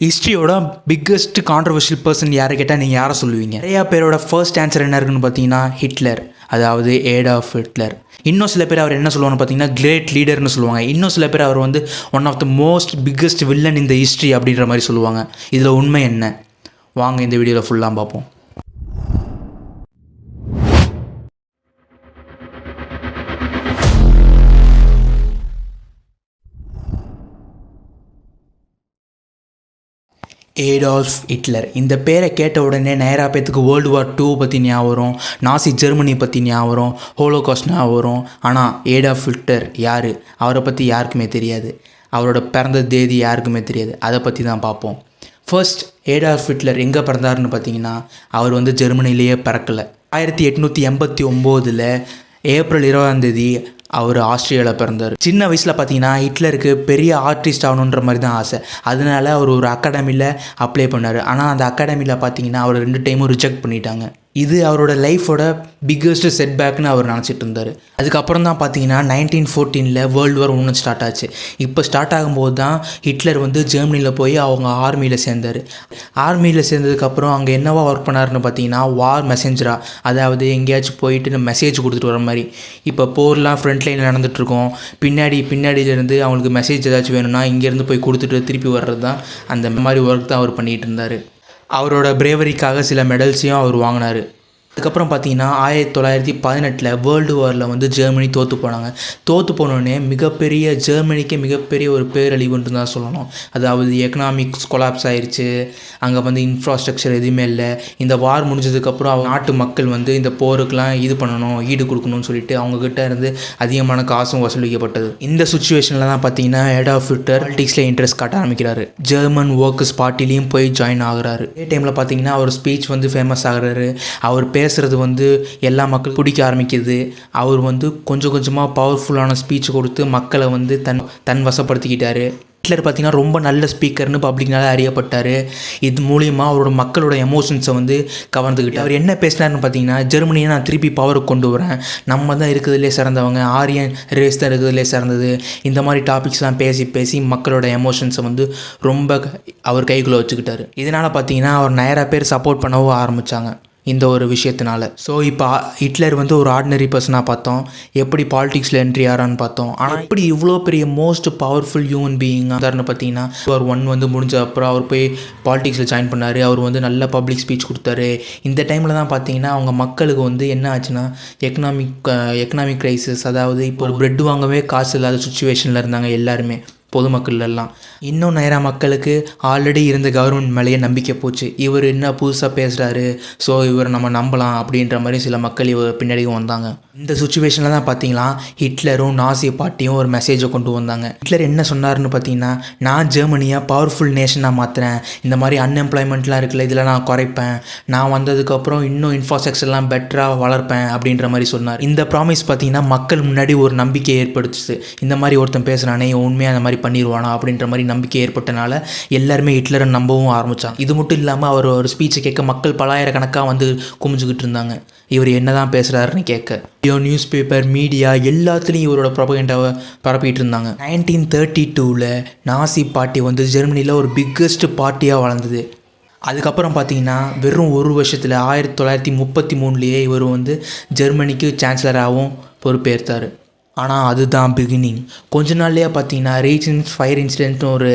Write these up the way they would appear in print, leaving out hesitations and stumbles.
ஹிஸ்ட்ரியோட biggest controversial person யாரை கேட்டால் நீங்கள் யாரை சொல்லுவீங்க? நிறையா பேரோட ஃபர்ஸ்ட் ஆன்சர் என்ன இருக்குன்னு பார்த்தீங்கன்னா ஹிட்லர், அதாவது ஏடால்ஃப் ஹிட்லர். இன்னும் சில பேர் அவர் என்ன சொல்லுவாங்கன்னு பார்த்தீங்கன்னா கிரேட் லீடர்னு சொல்லுவாங்க. இன்னும் சில பேர் அவர் வந்து one of the most biggest villain இந்த ஹிஸ்ட்ரி அப்படின்ற மாதிரி சொல்லுவாங்க. இதில் உண்மை என்ன? வாங்க இந்த வீடியோவில் ஃபுல்லாக பார்ப்போம். ஏடால்ஃப் ஹிட்லர். இந்த பேரை கேட்ட உடனே நேராக பேத்துக்கு வேர்ல்டு வார் 2 பற்றி ஞாபகம் வரும், நாசி ஜெர்மனி பற்றி ஞாபகம் வரும், ஹோலோகாஸ்ட் ஞாபகம் வரும். ஆனால் ஏடால்ஃப் ஹிட்லர் யார்? அவரை பற்றி யாருக்குமே தெரியாது. அவரோட பிறந்த தேதி யாருக்குமே தெரியாது. அதை பற்றி தான் பார்ப்போம். ஃபர்ஸ்ட் ஏடால்ஃப் ஹிட்லர் எங்கே பிறந்தாருன்னு பார்த்தீங்கன்னா, அவர் வந்து ஜெர்மனிலேயே பிறக்கலை. 1889 ஏப்ரல் 20 அவர் ஆஸ்திரேலியாவில் பிறந்தார். சின்ன வயசில் பார்த்தீங்கன்னா ஹிட்லருக்கு பெரிய ஆர்டிஸ்ட் ஆகணுன்ற மாதிரி தான் ஆசை. அதனால அவர் ஒரு அகாடமியில் அப்ளை பண்ணார். ஆனால் அந்த அகாடமியில் பார்த்தீங்கன்னா அவர் 2 டைமும் ரிஜெக்ட் பண்ணிட்டாங்க. இது அவரோட லைஃபோட பிக்கஸ்ட் செட்பேக்னு அவர் நினச்சிட்டு இருந்தார். அதுக்கப்புறம் தான் பார்த்தீங்கன்னா 1914 வேர்ல்டு வார் 1 ஸ்டார்ட் ஆச்சு. இப்போ ஸ்டார்ட் ஆகும்போது தான் ஹிட்லர் வந்து ஜெர்மனியில் போய் அவங்க ஆர்மியில் சேர்ந்தார். ஆர்மியில் சேர்ந்ததுக்கப்புறம் அங்கே என்னவா ஒர்க் பண்ணாருன்னு பார்த்தீங்கன்னா வார் மெசேஞ்சராக, அதாவது எங்கேயாச்சும் போயிட்டு மெசேஜ் கொடுத்துட்டு வர மாதிரி. இப்போ போர்லாம் ஃப்ரண்ட் லைனில் நடந்துகிட்ருக்கோம், பின்னாடியிலேருந்து அவங்களுக்கு மெசேஜ் ஏதாச்சும் வேணும்னா இங்கேருந்து போய் கொடுத்துட்டு திருப்பி வர்றது தான், அந்த மாதிரி ஒர்க் தான் அவர் பண்ணிகிட்டு இருந்தார். அவரோட பிரேவரிக்காக சில மெடல்ஸையும் அவர் வாங்கினார். அதுக்கப்புறம் பார்த்தீங்கன்னா 1918 வேர்ல்டு வாரில் வந்து ஜெர்மனி தோற்று போனாங்க. தோற்று போனோடனே ஜெர்மனிக்கு மிகப்பெரிய ஒரு பேரழிவுன்னு தான் சொல்லணும். அதாவது எக்கனாமிக்ஸ் கொலாப்ஸ் ஆயிடுச்சு. அங்கே வந்து இன்ஃப்ராஸ்ட்ரக்சர் எதுவுமே இல்லை. இந்த வார் முடிஞ்சதுக்கப்புறம் அவங்க நாட்டு மக்கள் வந்து இந்த போருக்கெலாம் இது பண்ணணும், ஈடு கொடுக்கணும்னு சொல்லிட்டு அவங்கக்கிட்ட இருந்து அதிகமான காசும் வசூலிக்கப்பட்டது. இந்த சுச்சுவேஷனில் தான் பார்த்தீங்கன்னா ஏடால்ஃப் ஹிட்லர் பாலிடிக்ஸில் இன்ட்ரெஸ்ட் காட்ட ஆரம்பிக்கிறாரு. ஜெர்மன் ஒர்க்கர்ஸ் பார்ட்டிலையும் போய் ஜாயின் ஆகுறாரு. அதே டைமில் பார்த்தீங்கன்னா அவர் ஸ்பீச் வந்து ஃபேமஸ் ஆகுறாரு. அவர் பேசுகிறது வந்து எல்லா மக்களும் பிடிக்க ஆரம்பிக்குது. அவர் வந்து கொஞ்சம் கொஞ்சமாக பவர்ஃபுல்லான ஸ்பீச் கொடுத்து மக்களை வந்து தன் வசப்படுத்திக்கிட்டார். ஹிட்லர் பார்த்திங்கன்னா ரொம்ப நல்ல ஸ்பீக்கர்னு பப்ளிக்னால அறியப்பட்டார். இது மூலிமா அவரோட மக்களோட எமோஷன்ஸை வந்து கவர்ந்துக்கிட்டு அவர் என்ன பேசினார்னு பார்த்தீங்கன்னா, ஜெர்மனியை நான் திருப்பி பவருக்கு கொண்டு வரேன், நம்ம தான் இருக்கிறதுலே சிறந்தவங்க, ஆரியன் ரேஸ் தான் இருக்கிறதுலே சிறந்தது, இந்த மாதிரி டாபிக்ஸ்லாம் பேசி மக்களோட எமோஷன்ஸை வந்து ரொம்ப அவர் கைக்குள்ளே வச்சுக்கிட்டார். இதனால் பார்த்தீங்கன்னா அவர் நிறையா பேர் சப்போர்ட் பண்ணவும் ஆரம்பித்தாங்க இந்த ஒரு விஷயத்தினால. ஸோ இப்போ ஹிட்லர் வந்து ஒரு ஆர்டினரி பர்சனாக பார்த்தோம், எப்படி பாலிடிக்ஸில் என்ட்ரி ஆகிறான்னு பார்த்தோம். ஆனால் இப்படி இவ்வளோ பெரிய மோஸ்ட் பவர்ஃபுல் ஹியூமன் பீயிங் அதாருன்னு பார்த்தீங்கன்னா வார் 1 வந்து முடிஞ்ச அப்புறம் அவர் போய் பாலிடிக்ஸில் ஜாயின் பண்ணார். அவர் வந்து நல்ல பப்ளிக் ஸ்பீச் கொடுத்தாரு. இந்த டைமில் தான் பார்த்தீங்கன்னா அவங்க மக்களுக்கு வந்து என்ன ஆச்சுன்னா எக்கனாமிக் க்ரைசிஸ், அதாவது இப்போ ஒரு பிரெட் வாங்கவே காசு இல்லாத சுச்சுவேஷனில் இருந்தாங்க எல்லாருமே, பொதுமக்கள் எல்லாம். இன்னும் நிறையா மக்களுக்கு ஆல்ரெடி இருந்த கவர்மெண்ட் மேலேயே நம்பிக்கை போச்சு. இவர் என்ன புதுசாக பேசுகிறாரு, ஸோ இவரை நம்ம நம்பலாம் அப்படின்ற மாதிரி சில மக்கள் இவர் பின்னாடியும் வந்தாங்க. இந்த சுச்சுவேஷனில் தான் பார்த்தீங்களா ஹிட்லரும் நாசி பார்ட்டியும் ஒரு மெசேஜை கொண்டு வந்தாங்க. ஹிட்லர் என்ன சொன்னார்னு பார்த்தீங்கன்னா, நான் ஜெர்மனியை பவர்ஃபுல் நேஷனாக மாற்றுறேன், இந்த மாதிரி அன்எம்ப்ளாய்மெண்ட்லாம் இருக்குல்ல, இதில் நான் குறைப்பேன், நான் வந்ததுக்கப்புறம் இன்னும் இன்ஃப்ராஸ்ட்ரக்சர்லாம் பெட்டராக வளர்ப்பேன் அப்படின்ற மாதிரி சொன்னார். இந்த ப்ராமிஸ் பார்த்தீங்கன்னா மக்கள் முன்னாடி ஒரு நம்பிக்கை ஏற்படுத்துச்சு. இந்த மாதிரி ஒருத்தன் பேசுகிறானே, உண்மையாக அந்த மாதிரி பண்ணிடுவானா அப்படின்ற மாதிரி நம்பிக்கை ஏற்பட்டனால எல்லாருமே ஹிட்லரை நம்பவும் ஆரம்பித்தாங்க. இது மட்டும் இல்லாமல் அவர் ஒரு ஸ்பீச்சை கேட்க மக்கள் பலாயிரக்கணக்காக வந்து குமிஞ்சுக்கிட்டு இருந்தாங்க, இவர் என்ன தான் பேசுகிறாருன்னு கேட்க. நியூஸ் பேப்பர், மீடியா எல்லாத்துலேயும் இவரோட ப்ரொபகண்டாவை பரப்பிட்டு இருந்தாங்க. 1932 நாசி பார்ட்டி வந்து ஜெர்மனியில் ஒரு பிக்கஸ்ட் பார்ட்டியாக வளர்ந்தது. அதுக்கப்புறம் பார்த்தீங்கன்னா வெறும் ஒரு வருஷத்தில் 1933 இவர் வந்து ஜெர்மனிக்கு சான்சலராகவும் பொறுப்பேற்றார். ஆனால் அதுதான் பிகினிங். கொஞ்ச நாள்லேயே பார்த்தீங்கன்னா ரீசன்ட் ஃபயர் இன்சிடென்ட்னு ஒரு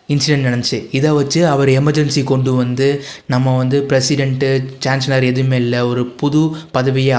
இன்சிடென்ட் நடந்துச்சு. இதை வச்சு அவர் எமர்ஜென்சி கொண்டு வந்து நம்ம வந்து பிரசிடெண்ட்டு சான்சலர் எதுவுமே இல்லை, ஒரு புது பதவியை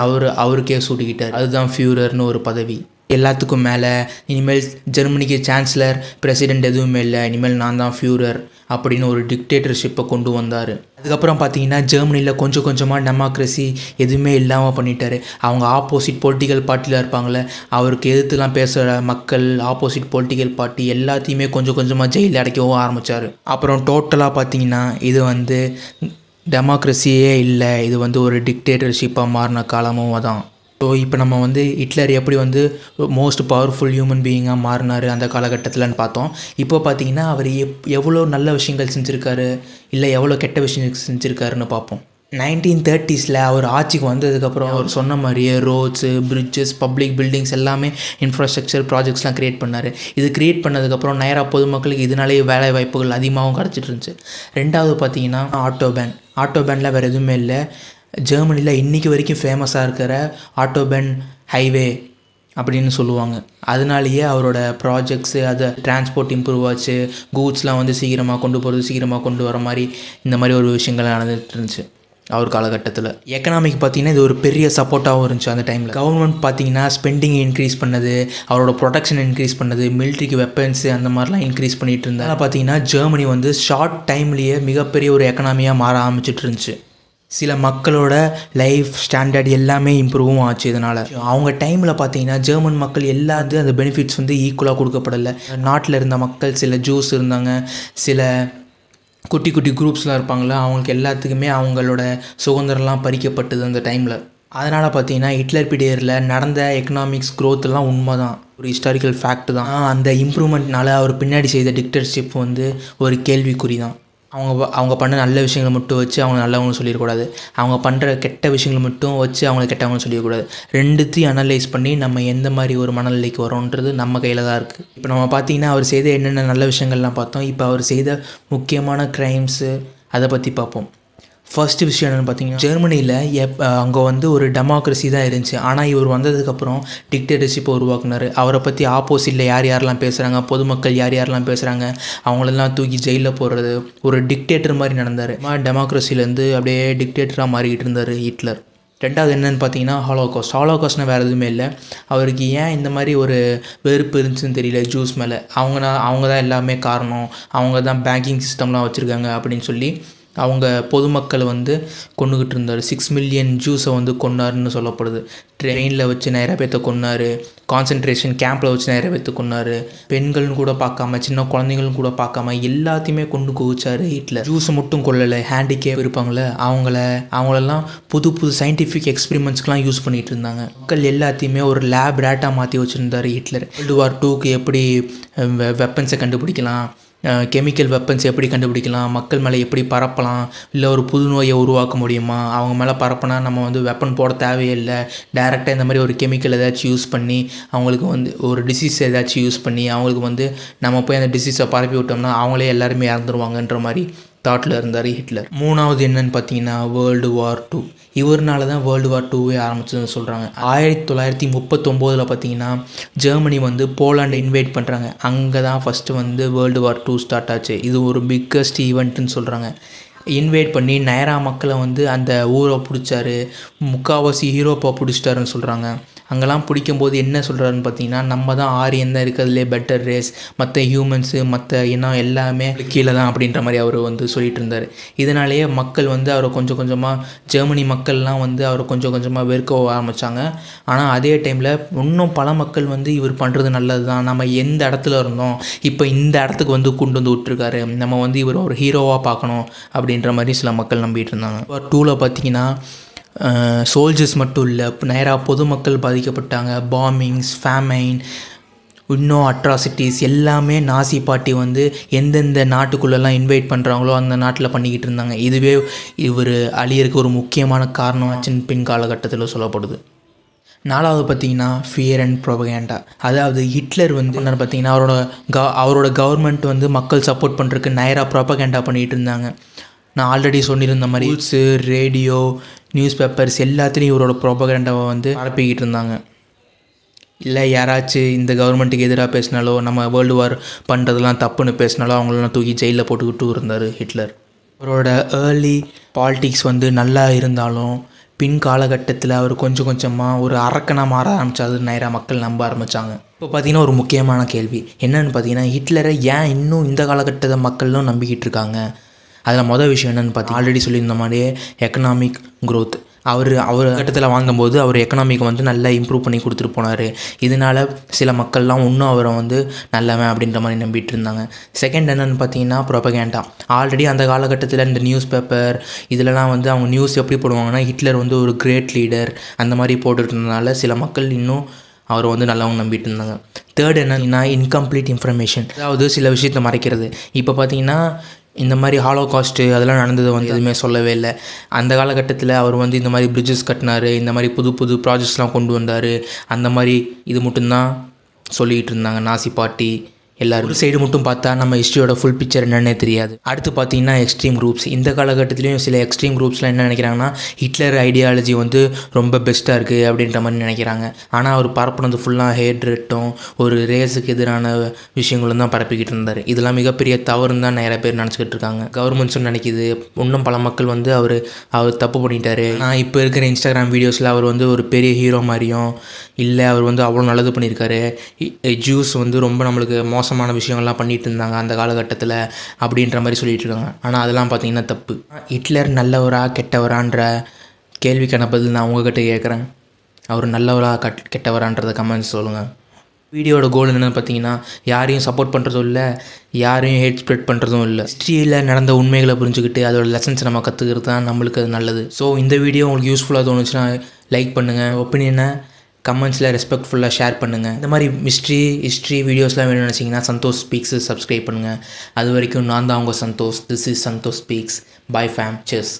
அவருக்கே சூட்டிக்கிட்டார். அதுதான் ஃபியூரர்னு ஒரு பதவி. எல்லாத்துக்கும் மேலே இனிமேல் ஜெர்மனிக்கு சான்சலர் பிரசிடெண்ட் எதுவுமே இல்லை, இனிமேல் நான் தான் ஃபியூரர் அப்படின்னு ஒரு டிக்டேட்டர்ஷிப்பை கொண்டு வந்தார். அதுக்கப்புறம் பார்த்தீங்கன்னா ஜெர்மனியில் கொஞ்சம் கொஞ்சமாக டெமோக்ரஸி எதுவுமே இல்லாமல் பண்ணிட்டார். அவங்க ஆப்போசிட் பொலிட்டிக்கல் பார்ட்டியில் இருப்பாங்களே, அவருக்கு எதிர்த்துலாம் பேசுகிற மக்கள், ஆப்போசிட் பொலிட்டிக்கல் பார்ட்டி எல்லாத்தையுமே கொஞ்சம் கொஞ்சமாக ஜெயிலில் அடைக்கவும் ஆரம்பித்தார். அப்புறம் டோட்டலாக பார்த்தீங்கன்னா இது வந்து டெமோக்ரஸியே இல்லை, இது வந்து ஒரு டிக்டேட்டர்ஷிப்பாக மாறின காலமும் தான். ஸோ இப்போ நம்ம வந்து ஹிட்லர் எப்படி வந்து மோஸ்ட் பவர்ஃபுல் ஹியூமன் பீயிங்காக மாறினார் அந்த காலகட்டத்தில்னு பார்த்தோம். இப்போ பார்த்தீங்கன்னா அவர் எவ்வளோ நல்ல விஷயங்கள் செஞ்சுருக்காரு, இல்லை எவ்வளோ கெட்ட விஷயங்கள் செஞ்சுருக்காருன்னு பார்ப்போம். 1930s அவர் ஆட்சிக்கு வந்ததுக்கப்புறம் அவர் சொன்ன மாதிரியே ரோட்ஸு, பிரிட்ஜஸ், பப்ளிக் பில்டிங்ஸ் எல்லாமே இன்ஃப்ராஸ்ட்ரக்சர் ப்ராஜெக்ட்ஸ்லாம் க்ரியேட் பண்ணார். இது க்ரியேட் பண்ணதுக்கப்புறம் நேராக பொதுமக்களுக்கு இதனாலேயே வேலை வாய்ப்புகள் அதிகமாகவும் கிடச்சிட்டு இருந்துச்சு. ரெண்டாவது பார்த்தீங்கன்னா ஆட்டோபேனில் வேறு எதுவுமே இல்லை. ஜெர்மனியில் இன்றைக்கி வரைக்கும் ஃபேமஸாக இருக்கிற ஆட்டோபேன் ஹைவே அப்படின்னு சொல்லுவாங்க. அதனாலேயே அவரோட ப்ராஜெக்ட்ஸு, அதை டிரான்ஸ்போர்ட் இம்ப்ரூவ் ஆச்சு, கூட்ஸ்லாம் வந்து சீக்கிரமாக கொண்டு போகிறது, சீக்கிரமாக கொண்டு வர மாதிரி இந்த மாதிரி ஒரு விஷயங்கள் நடந்துகிட்டு இருந்துச்சு அவர் காலகட்டத்தில். எக்கனாமிக் பார்த்திங்கன்னா இது ஒரு பெரிய சப்போர்ட்டாகவும் இருந்துச்சு அந்த டைமில். கவர்மெண்ட் பார்த்திங்கன்னா ஸ்பெண்டிங்கை இன்க்ரீஸ் பண்ணது, அவரோட ப்ரொடக்ஷன் இன்க்ரீஸ் பண்ணது, மிலிட்ரிக்கு வெப்பன்ஸு அந்த மாதிரிலாம் இன்க்ரீஸ் பண்ணிகிட்டு இருந்தாங்க. பார்த்திங்கன்னா ஜெர்மனி வந்து ஷார்ட் டைம்லேயே மிகப்பெரிய ஒரு எக்கனாமியாக மாற ஆரம்பிச்சிட்டு இருந்துச்சு. சில மக்களோட லைஃப் ஸ்டாண்டர்ட் எல்லாமே இம்ப்ரூவும் ஆச்சு இதனால். அவங்க டைமில் பார்த்தீங்கன்னா ஜெர்மன் மக்கள் எல்லாத்தையும் அந்த பெனிஃபிட்ஸ் வந்து ஈக்குவலாக கொடுக்கப்படலை. நாட்டில் இருந்த மக்கள், சில ஜூஸ் இருந்தாங்க, சில குட்டி குட்டி குரூப்ஸ்லாம் இருப்பாங்களே, அவங்களுக்கு எல்லாத்துக்குமே அவங்களோட சுதந்திரம்லாம் பறிக்கப்பட்டது அந்த டைமில். அதனால் பார்த்தீங்கன்னா ஹிட்லர் பீரியடில் நடந்த எக்கனாமிக்ஸ் க்ரோத்லாம் உண்மை தான், ஒரு ஹிஸ்டாரிக்கல் ஃபேக்ட் தான். அந்த இம்ப்ரூவ்மெண்ட்னால அவர் பின்னாடி செய்த டிக்டேட்டர்ஷிப் வந்து ஒரு கேள்விக்குறி தான். அவங்க பண்ண நல்ல விஷயங்களை மட்டும் வச்சு அவங்க நல்லவங்கன்னு சொல்லிடக்கூடாது, அவங்க பண்ணுற கெட்ட விஷயங்களை மட்டும் வச்சு அவங்கள கெட்டவங்கன்னு சொல்லிடக்கூடாது. ரெண்டுத்தையும் அனலைஸ் பண்ணி நம்ம எந்த மாதிரி ஒரு மனநிலைக்கு வரோன்றது நம்ம கையில் தான் இருக்குது. இப்போ நம்ம பார்த்திங்கன்னா அவர் செய்த என்னென்ன நல்ல விஷயங்கள்லாம் பார்த்தோம். இப்போ அவர் செய்த முக்கியமான க்ரைம்ஸு அதை பற்றி பார்ப்போம். ஃபர்ஸ்ட்டு விஷயம் என்னென்னு பார்த்தீங்கன்னா, ஜெர்மனியில் அங்கே வந்து ஒரு டெமோக்ரஸி தான் இருந்துச்சு. ஆனால் இவர் வந்ததுக்கப்புறம் டிக்டேட்டர்ஷிப்பை உருவாக்குனார். அவரை பற்றி ஆப்போசிட்டில் யாரெல்லாம் பேசுகிறாங்க, பொதுமக்கள் யாரெல்லாம் பேசுகிறாங்க, அவங்களெல்லாம் தூக்கி ஜெயிலில் போடுறது, ஒரு டிக்டேட்டர் மாதிரி நடந்தார். டெமோக்ரஸிலேருந்து அப்படியே டிக்டேட்டராக மாறிக்கிட்டு இருந்தார் ஹிட்லர். ரெண்டாவது என்னென்னு பார்த்தீங்கன்னா ஹாலோகாஸ்ட்னால் வேறு எதுவுமே இல்லை. அவருக்கு ஏன் இந்த மாதிரி ஒரு வெறுப்பு இருந்துச்சுன்னு தெரியல ஜூஸ் மேலே. அவங்க தான் எல்லாமே காரணம், அவங்க தான் பேங்கிங் சிஸ்டம்லாம் வச்சுருக்காங்க அப்படின்னு சொல்லி அவங்க பொதுமக்களை வந்து கொண்டுக்கிட்டு இருந்தார். 6 மில்லியன் ஜூஸை வந்து கொன்னாருன்னு சொல்லப்படுது. ட்ரெயினில் வச்சு நிறைய பேர்த்த கொன்னார், கான்சன்ட்ரேஷன் கேம்பில் வச்சு நிறைய பேர்த்த கொன்னார், பெண்கள்னு கூட பார்க்காம, சின்ன குழந்தைங்களும் கூட பார்க்காம எல்லாத்தையுமே கொண்டு குவிச்சார் ஹிட்லர். ஜூஸை மட்டும் கொள்ளலை, ஹேண்டிகேப் இருப்பாங்களே அவங்களெல்லாம் புது சயின்டிஃபிக் எக்ஸ்பெரிமெண்ட்ஸ்க்கெலாம் யூஸ் பண்ணிகிட்டு இருந்தாங்க. மக்கள் எல்லாத்தையுமே ஒரு லேப் ரேட்டாக மாற்றி வச்சுருந்தார் ஹிட்லர். World War IIக்கு எப்படி வெப்பன்ஸை கண்டுபிடிக்கலாம், கெமிக்கல் வெப்பன்ஸ் எப்படி கண்டுபிடிக்கலாம், மக்கள் மேலே எப்படி பரப்பலாம், இல்லை ஒரு புது நோயை உருவாக்க முடியுமா, அவங்க மேலே பரப்பினா நம்ம வந்து வெப்பன் போட தேவையே இல்லை, டைரெக்டாக இந்த மாதிரி ஒரு கெமிக்கல் ஏதாச்சும் யூஸ் பண்ணி அவங்களுக்கு வந்து ஒரு டிசீஸ் ஏதாச்சும் யூஸ் பண்ணி அவங்களுக்கு வந்து நம்ம போய் அந்த டிசீஸை பரப்பி விட்டோம்னா அவங்களே எல்லாருமே இறந்துருவாங்கன்ற மாதிரி தாட்டில் இருந்தார் ஹிட்லர். மூணாவது என்னன்னு பார்த்தீங்கன்னா World War II. இவர்னால தான் World War IIவே ஆரம்பிச்சதுன்னு சொல்கிறாங்க. 1939 பார்த்தீங்கன்னா ஜெர்மனி வந்து போலாண்டை இன்வைட் பண்ணுறாங்க. அங்கே தான் ஃபஸ்ட்டு வந்து World War II ஸ்டார்ட் ஆச்சு. இது ஒரு பிக்கஸ்ட் ஈவெண்ட்டுன்னு சொல்கிறாங்க. இன்வைட் பண்ணி நேரா மக்களை வந்து அந்த ஊரை பிடிச்சாரு, முக்கால்வாசி ஹீரோப்பா பிடிச்சிட்டாருன்னு சொல்கிறாங்க. அங்கெல்லாம் பிடிக்கும்போது என்ன சொல்கிறாருன்னு பார்த்தீங்கன்னா, நம்ம தான் ஆரியன் தான் இருக்கிறதுலே பெட்டர் ரேஸ், மற்ற ஹியூமன்ஸு மற்ற இனம் எல்லாமே கீழே தான் அப்படின்ற மாதிரி அவர் வந்து சொல்லிகிட்டு இருந்தார். இதனாலேயே மக்கள் வந்து அவரை கொஞ்சம் கொஞ்சமாக, ஜெர்மனி மக்கள்லாம் வந்து அவரை கொஞ்சம் கொஞ்சமாக வெறுக்க ஆரம்பித்தாங்க. ஆனால் அதே டைமில் இன்னும் பல மக்கள் வந்து இவர் பண்ணுறது நல்லது தான், நம்ம எந்த இடத்துல இருந்தோம் இப்போ இந்த இடத்துக்கு வந்து கொண்டு வந்து விட்டுருக்காரு, நம்ம வந்து இவர் ஒரு ஹீரோவாக பார்க்கணும் அப்படின்ற மாதிரி சில மக்கள் நம்பிட்டு இருந்தாங்க. 2ல் பார்த்தீங்கன்னா சோல்ஜர்ஸ் மட்டும் இல்லை, நேராக பொதுமக்கள் பாதிக்கப்பட்டாங்க. பாம்பிங்ஸ், ஃபேமைன், இன்னும் அட்ராசிட்டிஸ் எல்லாமே நாசி பார்ட்டி வந்து எந்தெந்த நாட்டுக்குள்ளெல்லாம் இன்வைட் பண்ணுறாங்களோ அந்த நாட்டில் பண்ணிக்கிட்டு இருந்தாங்க. இதுவே இவர் அழியறதுக்கு ஒரு முக்கியமான காரணம் ஆச்சுன்னு பின் காலகட்டத்தில் சொல்லப்படுது. 4வது பார்த்திங்கன்னா ஃபியர் அண்ட் ப்ரோபகேண்டா. அதாவது ஹிட்லர் வந்து என்ன பார்த்திங்கன்னா அவரோட கவர்மெண்ட் வந்து மக்கள் சப்போர்ட் பண்ணுறதுக்கு நேராக ப்ரோபகேண்டா பண்ணிகிட்டு இருந்தாங்க. நான் ஆல்ரெடி சொல்லியிருந்த மாதிரி நியூஸு, ரேடியோ, நியூஸ் பேப்பர்ஸ் எல்லாத்துலேயும் இவரோட ப்ரோபகேண்டாவை வந்து பரப்பிக்கிட்டு இருந்தாங்க. இல்லை யாராச்சும் இந்த கவர்மெண்ட்டுக்கு எதிராக பேசினாலோ, நம்ம வேர்ல்டு வார் பண்ணுறதுலாம் தப்புன்னு பேசினாலோ அவங்களெலாம் தூக்கி ஜெயிலில் போட்டுக்கிட்டு இருந்தார் ஹிட்லர். அவரோட ஏர்லி பாலிட்டிக்ஸ் வந்து நல்லா இருந்தாலும் பின் காலகட்டத்தில் அவர் கொஞ்சம் கொஞ்சமாக ஒரு அரக்கனாக மாற ஆரம்பித்தாது, நேராக மக்கள் நம்ப ஆரம்பித்தாங்க. இப்போ பார்த்திங்கன்னா ஒரு முக்கியமான கேள்வி என்னென்னு பார்த்தீங்கன்னா, ஹிட்லரை ஏன் இன்னும் இந்த காலகட்டத்தை மக்களும் நம்பிக்கிட்டு இருக்காங்க? அதில் மொதல் விஷயம் என்னென்னு பார்த்தீங்கன்னா, ஆல்ரெடி சொல்லியிருந்த மாதிரியே எக்கனாமிக் க்ரோத். அவர் கட்டத்தில் வாழ்ந்தபோது அவர் எக்கனாமிக் வந்து நல்லா இம்ப்ரூவ் பண்ணி கொடுத்துட்டு போனார். இதனால் சில மக்கள்லாம் இன்னும் அவரை வந்து நல்லவன் அப்படின்ற மாதிரி நம்பிட்டு இருந்தாங்க. செகண்ட் என்னென்னு பார்த்தீங்கன்னா ப்ரோபகேண்டா. ஆல்ரெடி அந்த காலகட்டத்தில் இந்த நியூஸ் பேப்பர் இதிலலாம் வந்து அவங்க நியூஸ் எப்படி போடுவாங்கன்னா, ஹிட்லர் வந்து ஒரு கிரேட் லீடர் அந்த மாதிரி போட்டுட்டு இருந்தனால சில மக்கள் இன்னும் அவரை வந்து நல்லவங்க நம்பிட்டு இருந்தாங்க. தேர்ட் என்னன்னா இன்கம்ப்ளீட் இன்ஃபர்மேஷன், அதாவது சில விஷயத்தை மறைக்கிறது. இப்போ பார்த்தீங்கன்னா இந்த மாதிரி ஹாலோகாஸ்ட்டு அதெல்லாம் நடந்தது வந்து எதுவுமே சொல்லவே இல்லை. அந்த காலகட்டத்தில் அவர் வந்து இந்த மாதிரி பிரிட்ஜஸ் கட்டினார், இந்த மாதிரி புது புது ப்ராஜெக்ட்ஸ்லாம் கொண்டு வந்தார். அந்த மாதிரி இது மட்டும்தான் சொல்லிக்கிட்டு இருந்தாங்க நாசி பார்ட்டி எல்லாரும். ஒரு சைடு மட்டும் பார்த்தா நம்ம ஹிஸ்ட்ரியோட ஃபுல் பிக்சர் என்னன்னே தெரியாது. அடுத்து பார்த்தீங்கன்னா எக்ஸ்ட்ரீம் குரூப்ஸ். இந்த காலகட்டத்திலையும் சில எக்ஸ்ட்ரீம் குரூப்ஸ்லாம் என்ன நினைக்கிறாங்கன்னா ஹிட்லர் ஐடியாலஜி வந்து ரொம்ப பெஸ்ட்டாக இருக்குது அப்படின்ற மாதிரி நினைக்கிறாங்க. ஆனால் அவர் பரப்புனது ஃபுல்லாக ஹேட்ரட்டும் ஒரு ரேஸுக்கு எதிரான விஷயங்களும் தான் பரப்பிக்கிட்டு இருந்தார். இதெல்லாம் மிகப்பெரிய தவறுன்னு தான் நிறைய பேர் நினச்சிக்கிட்டு இருக்காங்க. கவர்மெண்ட்ஸும் நினைக்கிது. இன்னும் பல மக்கள் வந்து அவர் தப்பு பண்ணிட்டாரு. ஆனால் இப்போ இருக்கிற இன்ஸ்டாகிராம் வீடியோஸில் அவர் வந்து ஒரு பெரிய ஹீரோ மாதிரியும் இல்லை, அவர் வந்து அவ்வளோ நல்லது பண்ணியிருக்காரு. ஜூஸ் வந்து ரொம்ப நம்மளுக்கு மோசமான விஷயங்கள்லாம் பண்ணிகிட்டு இருந்தாங்க அந்த காலகட்டத்தில் அப்படின்ற மாதிரி சொல்லிகிட்டு இருக்காங்க. ஆனால் அதெல்லாம் பார்த்திங்கன்னா தப்பு. ஹிட்லர் நல்லவரா கெட்டவரான்ற கேள்விக்கான பதில் நான் உங்ககிட்ட கேட்குறேன். அவர் நல்லவரா கெட்டவரான்றதை கமெண்ட்ஸ் சொல்லுங்கள். வீடியோட கோல் என்னென்னு பார்த்தீங்கன்னா யாரையும் சப்போர்ட் பண்ணுறதும் இல்லை, யாரையும் ஹேட் ஸ்ப்ரெட் பண்ணுறதும் இல்லை. ஹிஸ்ட்ரியில் நடந்த உண்மைகளை புரிஞ்சுக்கிட்டு அதோட லெசன்ஸ் நம்ம கற்றுக்கிறது தான் நம்மளுக்கு அது நல்லது. ஸோ இந்த வீடியோ உங்களுக்கு யூஸ்ஃபுல்லாக தோணுச்சுன்னா லைக் பண்ணுங்கள், ஒப்பீனியனை கமெண்ட்ஸில் ரெஸ்பெக்ட்ஃபுல்லாக ஷேர் பண்ணுங்கள். இந்த மாதிரி ஹிஸ்ட்ரி வீடியோஸ்லாம் வேணும்னு நினச்சிங்கன்னா சந்தோஷ் ஸ்பீக்ஸு சப்ஸ்கிரைப் பண்ணுங்கள். அது வரைக்கும் நான் தான் உங்கள் Santhosh. This is Santhosh speaks. Bye fame. Chess.